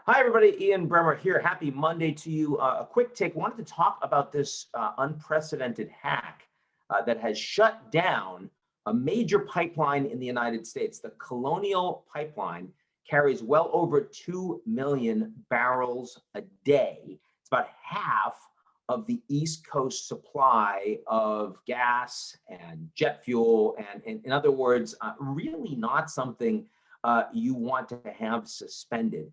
Hi, everybody. Ian Bremmer here. Happy Monday to you. A quick take. Wanted to talk about this unprecedented hack that has shut down a major pipeline in the United States. The Colonial Pipeline carries well over 2 million barrels a day. It's about half of the East Coast supply of gas and jet fuel. And in other words, really not something you want to have suspended.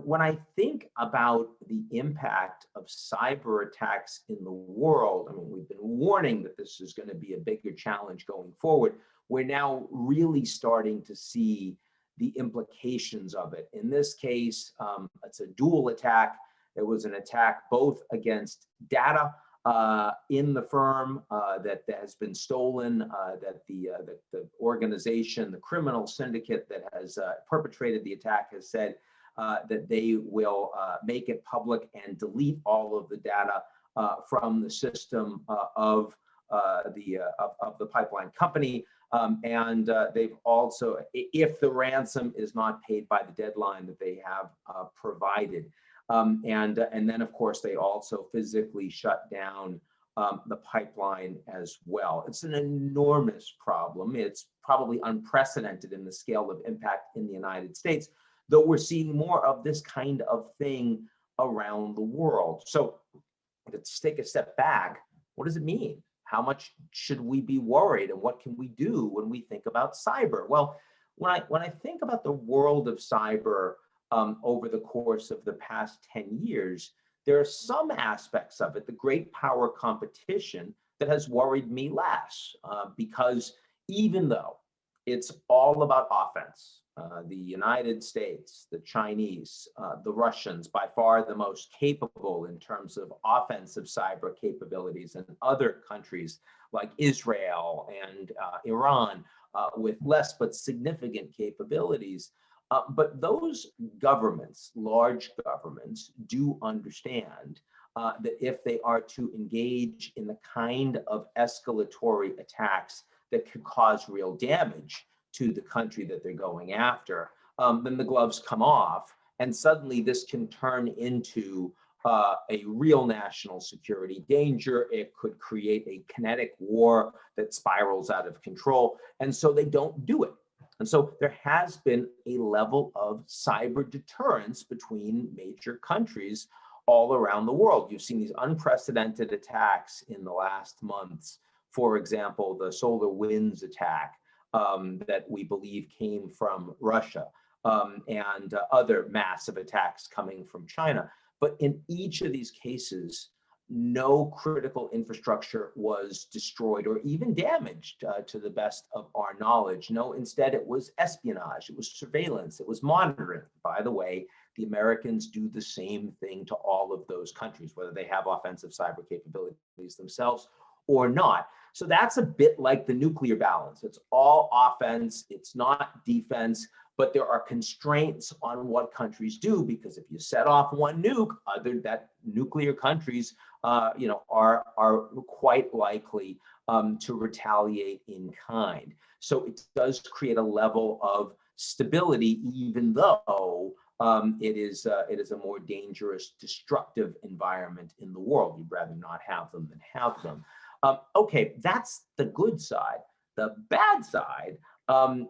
When I think about the impact of cyber attacks in the world, I mean, we've been warning that this is going to be a bigger challenge going forward. We're now really starting to see the implications of it. In this case, it's a dual attack. It was an attack both against data in the firm that has been stolen, that the organization, the criminal syndicate that has perpetrated the attack has said that they will make it public and delete all of the data from the system of the pipeline company. They've also, if the ransom is not paid by the deadline that they have provided. And then, of course, they also physically shut down the pipeline as well. It's an enormous problem. It's probably unprecedented in the scale of impact in the United States, though we're seeing more of this kind of thing around the world. So let's take a step back. What does it mean? How much should we be worried, and what can we do when we think about cyber? Well, when I think about the world of cyber, over the course of the past 10 years, there are some aspects of it, the great power competition, that has worried me less, because even though it's all about offense, the United States, the Chinese, the Russians, by far the most capable in terms of offensive cyber capabilities, and other countries like Israel and Iran with less but significant capabilities. But those governments, large governments, do understand that if they are to engage in the kind of escalatory attacks that could cause real damage to the country that they're going after, then the gloves come off, and suddenly this can turn into a real national security danger. It could create a kinetic war that spirals out of control, and so they don't do it. And so there has been a level of cyber deterrence between major countries all around the world. You've seen these unprecedented attacks in the last months. For example, the SolarWinds attack that we believe came from Russia, and other massive attacks coming from China. But in each of these cases, no critical infrastructure was destroyed or even damaged, to the best of our knowledge. No, instead it was espionage, it was surveillance, it was monitoring. By the way, the Americans do the same thing to all of those countries, whether they have offensive cyber capabilities themselves or not. So that's a bit like the nuclear balance. It's all offense, it's not defense, but there are constraints on what countries do, because if you set off one nuke, that nuclear countries are quite likely to retaliate in kind. So it does create a level of stability, even though it is a more dangerous, destructive environment in the world. You'd rather not have them than have them. Okay, that's the good side. The bad side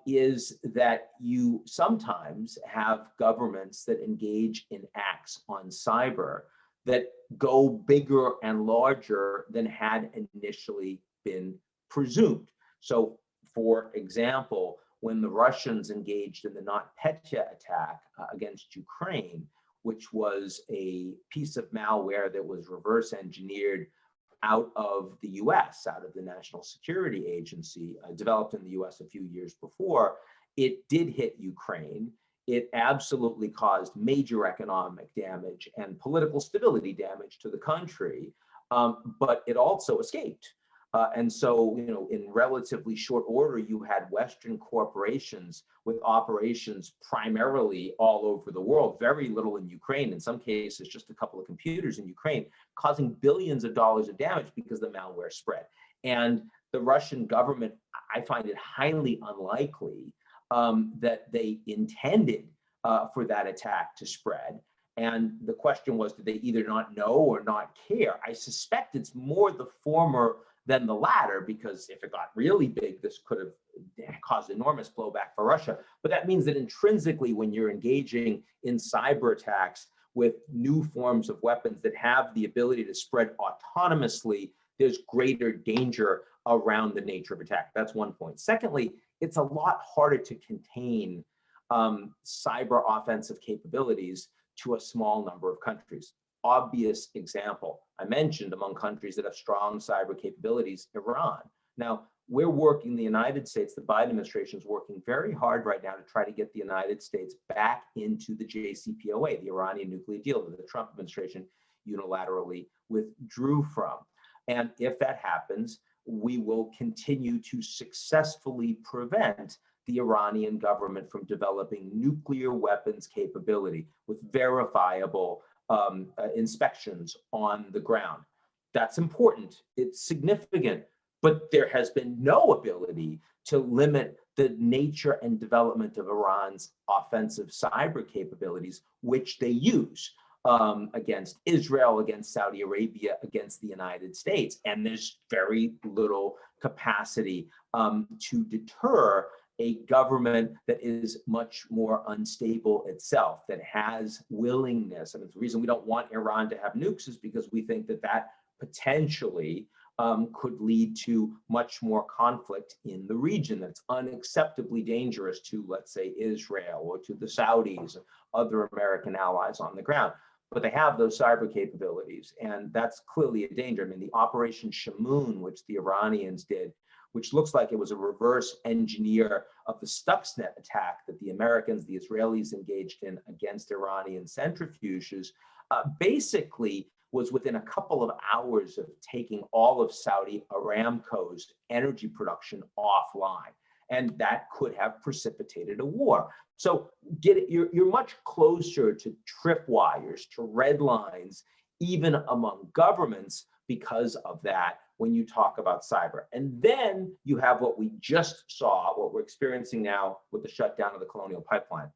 is that you sometimes have governments that engage in acts on cyber that go bigger and larger than had initially been presumed. So, for example, when the Russians engaged in the Pecha attack against Ukraine, which was a piece of malware that was reverse engineered out of the US, out of the National Security Agency, developed in the US a few years before, it did hit Ukraine. It absolutely caused major economic damage and political stability damage to the country, but it also escaped. And so, in relatively short order, you had Western corporations with operations primarily all over the world, very little in Ukraine, in some cases just a couple of computers in Ukraine, causing billions of dollars of damage because the malware spread. And the Russian government, I find it highly unlikely that they intended for that attack to spread. And the question was, did they either not know or not care? I suspect it's more the former than the latter, because if it got really big, this could have caused enormous blowback for Russia. But that means that intrinsically, when you're engaging in cyber attacks with new forms of weapons that have the ability to spread autonomously, there's greater danger around the nature of attack. That's one point. Secondly, it's a lot harder to contain cyber offensive capabilities to a small number of countries. Obvious example, I mentioned among countries that have strong cyber capabilities, Iran. Now, we're working, the United States, the Biden administration is working very hard right now to try to get the United States back into the JCPOA, the Iranian nuclear deal that the Trump administration unilaterally withdrew from. And if that happens, we will continue to successfully prevent the Iranian government from developing nuclear weapons capability with verifiable inspections on the ground. That's important. It's significant, but there has been no ability to limit the nature and development of Iran's offensive cyber capabilities, which they use against Israel, against Saudi Arabia, against the United States. And there's very little capacity to deter a government that is much more unstable itself, that has willingness. And the reason we don't want Iran to have nukes is because we think that that potentially could lead to much more conflict in the region that's unacceptably dangerous to, let's say, Israel or to the Saudis, other American allies on the ground. But they have those cyber capabilities, and that's clearly a danger. I mean, the Operation Shamoon, which the Iranians did, which looks like it was a reverse engineer of the Stuxnet attack that the Americans, the Israelis engaged in against Iranian centrifuges, basically was within a couple of hours of taking all of Saudi Aramco's energy production offline. And that could have precipitated a war. So you're much closer to tripwires, to red lines, even among governments because of that when you talk about cyber. And then you have what we just saw, what we're experiencing now with the shutdown of the Colonial Pipeline.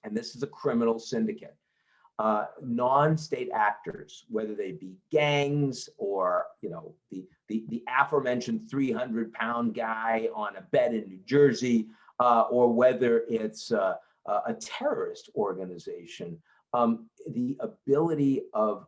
And this is a criminal syndicate. Non-state actors, whether they be gangs or the aforementioned 300-pound guy on a bed in New Jersey, or whether it's a terrorist organization, the ability of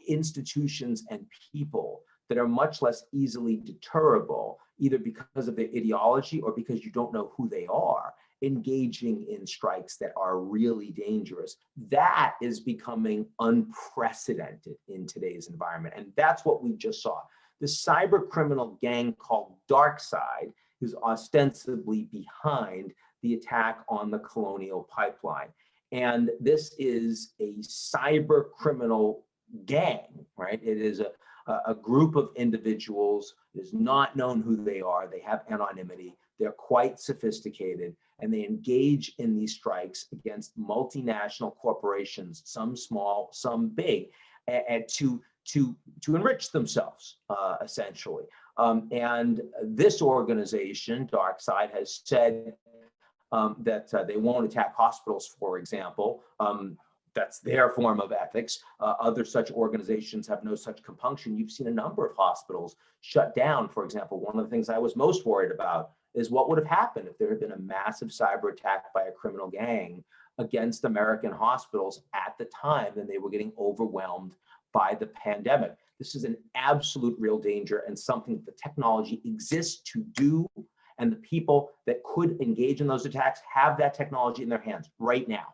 institutions and people that are much less easily deterrable, either because of their ideology or because you don't know who they are, engaging in strikes that are really dangerous. That is becoming unprecedented in today's environment. And that's what we just saw. The cyber criminal gang called Darkseid is ostensibly behind the attack on the Colonial Pipeline. And this is a cyber criminal gang, right? It is a group of individuals. It is not known who they are. They have anonymity. They're quite sophisticated, and they engage in these strikes against multinational corporations, some small, some big, and to enrich themselves, essentially. And this organization, Darkseid, has said that they won't attack hospitals, for example. That's their form of ethics. Other such organizations have no such compunction. You've seen a number of hospitals shut down, for example. One of the things I was most worried about is what would have happened if there had been a massive cyber attack by a criminal gang against American hospitals at the time when they were getting overwhelmed by the pandemic. This is an absolute real danger and something that the technology exists to do, and the people that could engage in those attacks have that technology in their hands right now.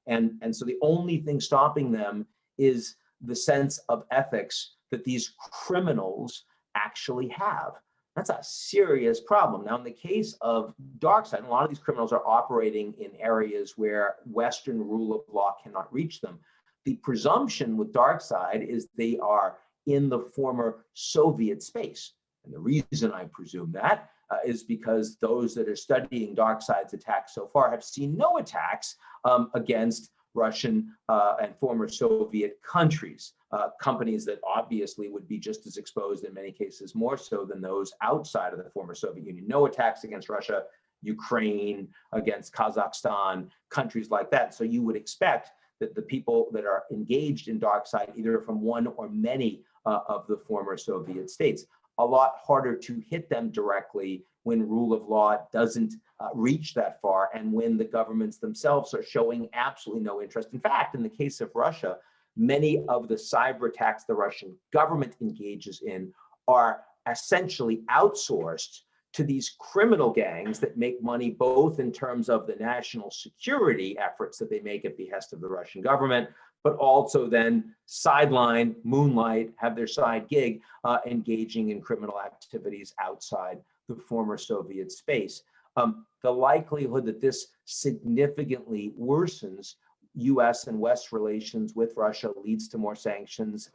And so the only thing stopping them is the sense of ethics that these criminals actually have. That's a serious problem. Now, in the case of Darkseid, a lot of these criminals are operating in areas where Western rule of law cannot reach them. The presumption with Darkseid is they are in the former Soviet space. And the reason I presume that is because those that are studying Darkseid's attacks so far have seen no attacks against Russian and former Soviet countries, companies that obviously would be just as exposed, in many cases more so than those outside of the former Soviet Union. No attacks against Russia Ukraine, against Kazakhstan, countries like that. So you would expect that the people that are engaged in Darkseid, either from one or many of the former Soviet states, a lot harder to hit them directly when rule of law doesn't reach that far, and when the governments themselves are showing absolutely no interest. In fact, in the case of Russia, many of the cyber attacks the Russian government engages in are essentially outsourced to these criminal gangs that make money both in terms of the national security efforts that they make at behest of the Russian government, but also then sideline, moonlight, have their side gig, engaging in criminal activities outside the former Soviet space. The likelihood that this significantly worsens U.S. and West relations with Russia, leads to more sanctions,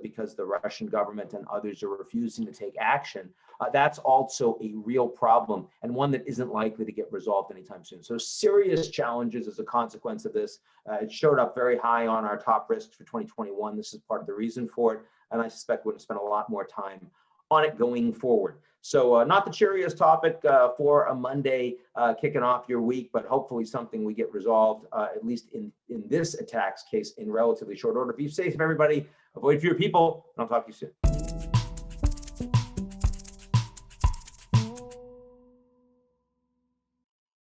because the Russian government and others are refusing to take action. That's also a real problem, and one that isn't likely to get resolved anytime soon. So serious challenges as a consequence of this. It showed up very high on our top risks for 2021. This is part of the reason for it, and I suspect we're going to spend a lot more time on it going forward. So not the cheeriest topic for a Monday kicking off your week, but hopefully something we get resolved, at least in this attacks case, in relatively short order. Be safe, everybody. Avoid fewer people, and I'll talk to you soon.